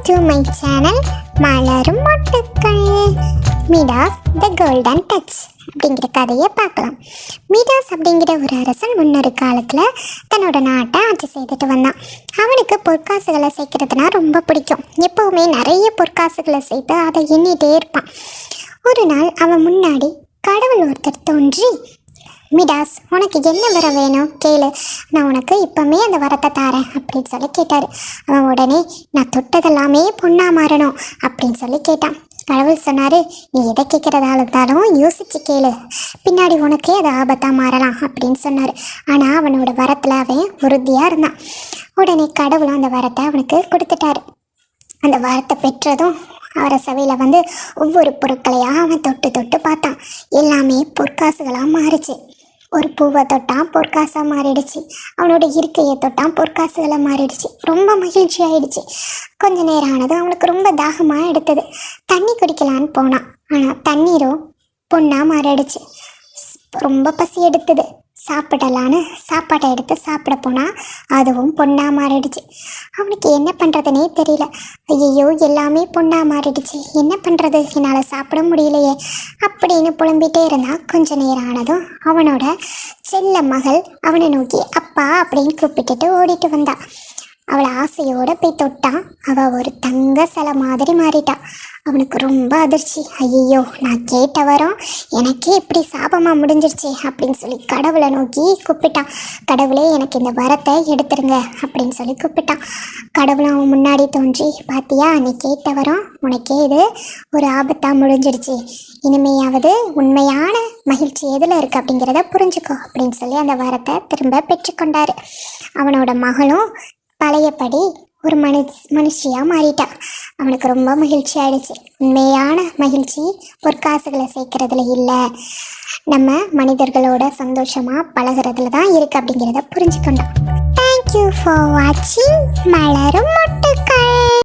to my channel மலரும் மொட்டுக்கள். Midas the golden touch அப்படிங்கிற கதையை பார்க்கலாம். மிடாஸ் அப்படிங்கிற ஒரு அரசன் முன்னொரு காலத்தில் தன்னோட நாட்டை ஆட்சி செய்துட்டு வந்தான். அவனுக்கு பொற்காசுகளை சேர்க்கறதுனா ரொம்ப பிடிக்கும். எப்போவுமே நிறைய பொற்காசுகளை சேர்த்து அதை எண்ணிட்டே இருப்பான். ஒரு நாள் அவன் முன்னாடி கடவுள் ஒருத்தர் தோன்றி, மிடாஸ், உனக்கு என்ன வர வேணும் கேளு, நான் உனக்கு இப்போமே அந்த வரத்தை தாரேன் அப்படின்னு சொல்லி கேட்டார். அவன் உடனே, நான் தொட்டதெல்லாமே பொண்ணா மாறணும் அப்படின்னு சொல்லி கேட்டான். கடவுள் சொன்னார், நீ எதை கேட்குறதா இருந்தாலும் யோசிச்சு கேளு, பின்னாடி உனக்கே அது ஆபத்தாக மாறலாம் அப்படின்னு சொன்னார். ஆனால் அவனோட வரத்தில் அவன் உறுதியாக இருந்தான். உடனே கடவுளும் அந்த வரத்தை அவனுக்கு கொடுத்துட்டாரு. அந்த வரத்தை பெற்றதும் அரசவையில் வந்து ஒவ்வொரு பொருட்களையாக அவன் தொட்டு தொட்டு பார்த்தான். எல்லாமே பொற்காசுகளாக மாறிச்சு. ஒரு பூவை தொட்டான், பொற்காசாக மாறிடுச்சு. அவனோட இருக்கையை தொட்டான், பொற்காசுகளை மாறிடுச்சு. ரொம்ப மகிழ்ச்சி ஆயிடுச்சு. கொஞ்ச நேரம் ஆனதும் அவனுக்கு ரொம்ப தாகமாக எடுத்தது. தண்ணி குடிக்கலான்னு போனான். ஆனால் தண்ணீரோ பொண்ணாக மாறிடுச்சு. ரொம்ப பசி எடுத்தது. சாப்பிடலான்னு சாப்பாட்டை எடுத்து சாப்பிட போனால் அதுவும் பொண்ணாக மாறிடுச்சு. அவனுக்கு என்ன பண்ணுறதுனே தெரியல. ஐயோ, எல்லாமே பொண்ணாக மாறிடுச்சு, என்ன பண்ணுறது, என்னால் சாப்பிட முடியலையே அப்படின்னு புலம்பிகிட்டே இருந்தான். கொஞ்ச நேரம் ஆனதும் அவனோட செல்ல மகள் அவனை நோக்கி அப்பா அப்படின்னு கூப்பிட்டுட்டு ஓடிட்டு வந்தான். அவளை ஆசையோடு போய் தொட்டான். அவள் ஒரு தங்க சிலை மாதிரி மாறிட்டான். அவனுக்கு ரொம்ப அதிர்ச்சி. ஐயோ, நான் கேட்ட வரோம் எனக்கே இப்படி சாபமாக முடிஞ்சிருச்சு அப்படின்னு சொல்லி கடவுளை நோக்கி கூப்பிட்டான். கடவுளே, எனக்கு இந்த வரத்தை எடுத்துருங்க அப்படின்னு சொல்லி கூப்பிட்டான். கடவுளும் அவன் முன்னாடி தோன்றி, பாத்தியா, நீ கேட்ட வரோம் உனக்கே இது ஒரு ஆபத்தாக முடிஞ்சிருச்சு, இனிமையாவது உண்மையான மகிழ்ச்சி எதில் இருக்குது அப்படிங்கிறத புரிஞ்சுக்கோ அப்படின்னு சொல்லி அந்த வரத்தை திரும்ப பெற்றுக்கொண்டார். அவனோட மகளும் பழையபடி ஒரு மனுஷியாக மாறிட்டான். அவனுக்கு ரொம்ப மகிழ்ச்சி ஆயிடுச்சு. உண்மையான மகிழ்ச்சி பொற்காசுகளை சேர்க்கறதுல இல்லை, நம்ம மனிதர்களோட சந்தோஷமாக பழகிறதுல தான் இருக்குது அப்படிங்கிறத புரிஞ்சுக்கொண்டான். தேங்க்யூ ஃபார் வாட்சிங் மலரும்